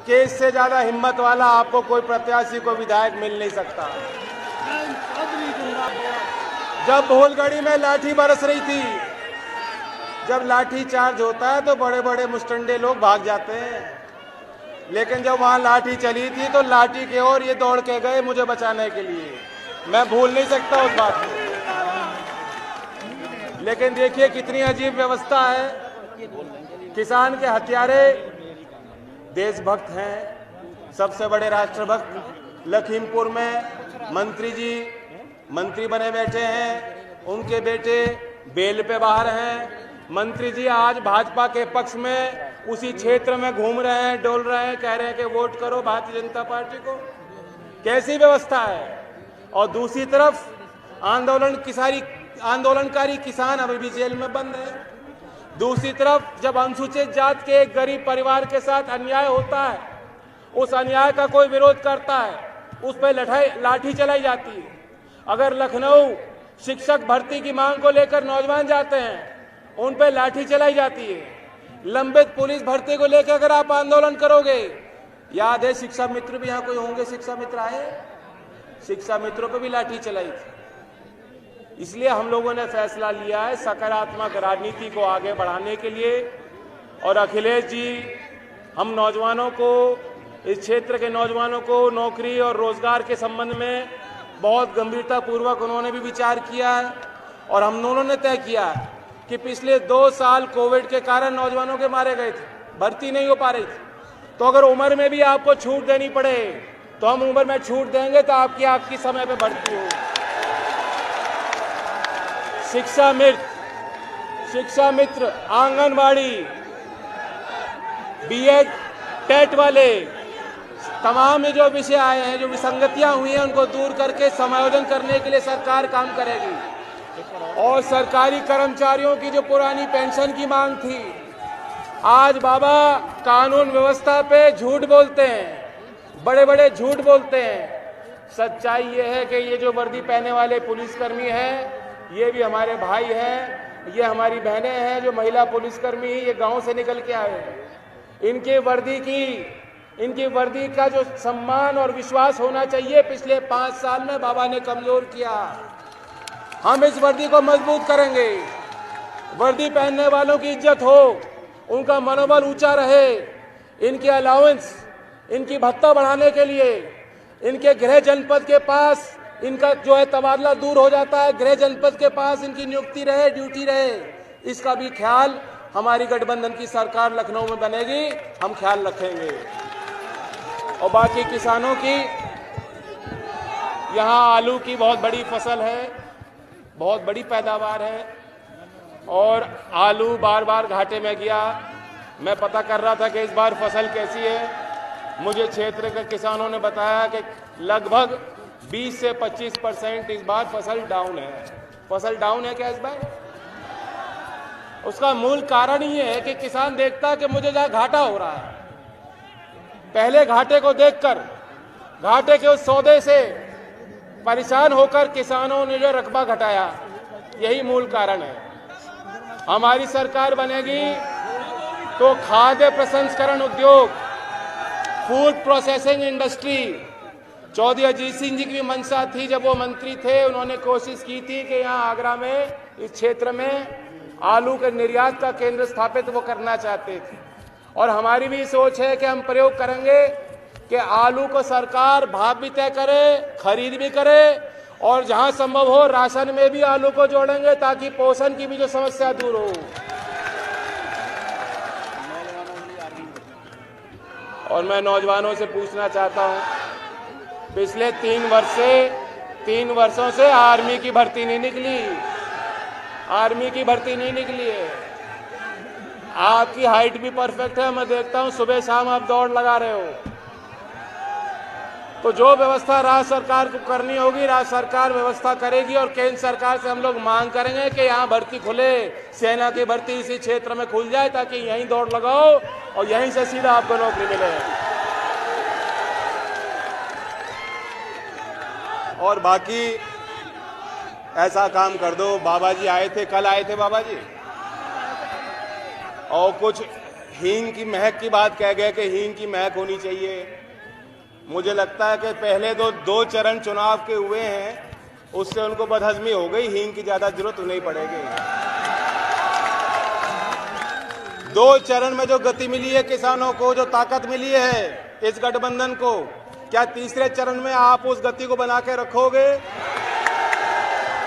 कि इससे ज्यादा हिम्मत वाला आपको कोई प्रत्याशी को विधायक मिल नहीं सकता। जब भोलगढ़ी में लाठी बरस रही थी, जब लाठी चार्ज होता है तो बड़े बड़े मुस्टंडे लोग भाग जाते हैं, लेकिन जब वहां लाठी चली थी तो लाठी के ओर ये दौड़ के गए मुझे बचाने के लिए। मैं भूल नहीं सकता उस बात को। लेकिन देखिए कितनी अजीब व्यवस्था है। किसान के हत्यारे देशभक्त हैं, सबसे बड़े राष्ट्रभक्त। लखीमपुर में मंत्री जी मंत्री बने बैठे हैं, उनके बेटे बेल पे बाहर हैं। मंत्री जी आज भाजपा के पक्ष में उसी क्षेत्र में घूम रहे हैं, डोल रहे हैं, कह रहे हैं कि वोट करो भारतीय जनता पार्टी को। कैसी व्यवस्था है। और दूसरी तरफ आंदोलनकारी किसान अभी भी जेल में बंद है। दूसरी तरफ जब अनुसूचित जात के एक गरीब परिवार के साथ अन्याय होता है, उस अन्याय का कोई विरोध करता है, उस पर लाठी चलाई जाती है। अगर लखनऊ शिक्षक भर्ती की मांग को लेकर नौजवान जाते हैं, उन पर लाठी चलाई जाती है। लंबित पुलिस भर्ती को लेकर अगर आप आंदोलन करोगे, याद है शिक्षा मित्र भी यहाँ कोई होंगे, शिक्षा मित्र आए, शिक्षा मित्रों को भी लाठी चलाई थी। इसलिए हम लोगों ने फैसला लिया है सकारात्मक राजनीति को आगे बढ़ाने के लिए। और अखिलेश जी, हम नौजवानों को, इस क्षेत्र के नौजवानों को नौकरी और रोजगार के संबंध में बहुत गंभीरता पूर्वक उन्होंने भी विचार किया है। और हम दोनों ने तय किया है कि पिछले 2 साल कोविड के कारण नौजवानों के मारे गए थे, भर्ती नहीं हो पा रही थी। तो अगर उम्र में भी आपको छूट देनी पड़े तो हम उम्र में छूट देंगे, तो आपकी समय पे भर्ती हो। शिक्षा मित्र, आंगनबाड़ी, बीएड, टेट वाले तमाम ये जो विषय आए हैं, जो विसंगतियां हुई हैं, उनको दूर करके समायोजन करने के लिए सरकार काम करेगी। और सरकारी कर्मचारियों की जो पुरानी पेंशन की मांग थी, आज बाबा कानून व्यवस्था पे झूठ बोलते हैं, बड़े बड़े झूठ बोलते हैं। सच्चाई ये है कि ये जो वर्दी पहने वाले पुलिसकर्मी हैं, ये भी हमारे भाई हैं, ये हमारी बहनें हैं। जो महिला पुलिसकर्मी ये गांव से निकल के आए हैं। इनकी वर्दी का जो सम्मान और विश्वास होना चाहिए, पिछले 5 साल में बाबा ने कमजोर किया। हम इस वर्दी को मजबूत करेंगे। वर्दी पहनने वालों की इज्जत हो, उनका मनोबल ऊंचा रहे। इनकी अलाउंस, इनकी भत्ता बढ़ाने के लिए इनके गृह जनपद के पास इनका जो है तबादला दूर हो जाता है, गृह जनपद के पास इनकी नियुक्ति रहे, ड्यूटी रहे। इसका भी ख्याल हमारी गठबंधन की सरकार लखनऊ में बनेगी, हम ख्याल रखेंगे। और बाकी किसानों की, यहाँ आलू की बहुत बड़ी फसल है, बहुत बड़ी पैदावार है, और आलू बार बार घाटे में गया। मैं पता कर रहा था कि इस बार फसल कैसी है। मुझे क्षेत्र के किसानों ने बताया कि लगभग 20 से 25% इस बार फसल डाउन है। फसल डाउन है क्या इस बार? उसका मूल कारण ये है कि किसान देखता है कि मुझे जहां घाटा हो रहा है, पहले घाटे को देखकर, घाटे के उस सौदे से परेशान होकर किसानों ने जो रकबा घटाया, यही मूल कारण है। हमारी सरकार बनेगी तो खाद्य प्रसंस्करण उद्योग, food processing industry, Chaudhary Ajit Singh ji की भी मंशा थी, जब वो मंत्री थे उन्होंने कोशिश की थी कि यहाँ आगरा में, इस क्षेत्र में आलू के निर्यात का केंद्र स्थापित वो करना चाहते थे। और हमारी भी सोच है कि हम प्रयोग करेंगे कि आलू को सरकार भाव भी तय करे, खरीद भी करे, और जहां संभव हो राशन में भी आलू को जोड़ेंगे, ताकि पोषण की भी जो समस्या दूर हो। और मैं नौजवानों से पूछना चाहता हूं, पिछले 3 वर्षों से आर्मी की भर्ती नहीं निकली, आर्मी की भर्ती नहीं निकली है। आपकी हाइट भी परफेक्ट है, मैं देखता हूं सुबह शाम आप दौड़ लगा रहे हो। तो जो व्यवस्था राज्य सरकार को करनी होगी, राज्य सरकार व्यवस्था करेगी। और केंद्र सरकार से हम लोग मांग करेंगे कि यहाँ भर्ती खुले, सेना की भर्ती इसी क्षेत्र में खुल जाए, ताकि यहीं दौड़ लगाओ और यहीं से सीधा आपको नौकरी मिले। और बाकी ऐसा काम कर दो, बाबा जी आए थे, कल आए थे बाबा जी, और कुछ हींग की महक की बात कह गए कि हींग की महक होनी चाहिए। मुझे लगता है कि पहले दो चरण चुनाव के हुए हैं, उससे उनको बदहजमी हो गई, हींग की ज्यादा जरूरत नहीं पड़ेगी। 2 चरण में जो गति मिली है किसानों को, जो ताकत मिली है इस गठबंधन को, क्या तीसरे चरण में आप उस गति को बना के रखोगे?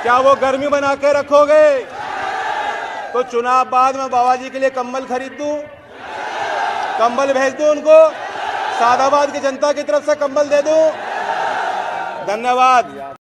क्या वो गर्मी बना के रखोगे? तो चुनाव बाद में बाबा जी के लिए कंबल खरीद दूं, कंबल भेज दूं उनको, सादाबाद की जनता की तरफ से कंबल दे दूं। धन्यवाद।